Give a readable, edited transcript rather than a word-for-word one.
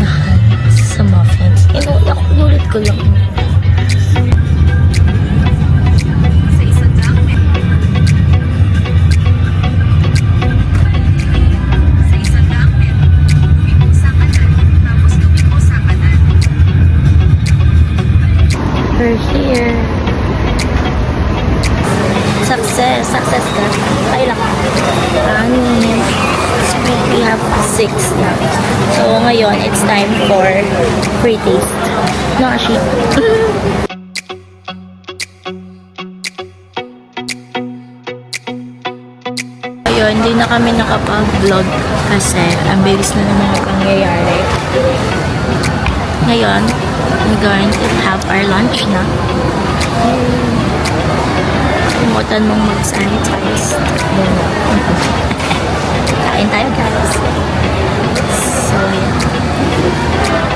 tindahan sa muffins. Inulit ko lang. We're here. Success ka. Ay lang. Anim. We have 6 now. So, ngayon, it's time for free taste. No, actually. Ayun, hindi na kami nakapag-vlog kasi ang bilis na ng mga pangyayari. Ngayon, we're going to have our lunch na. Kumutan mong mag-sanitize. Kain tayo, guys. So, yeah.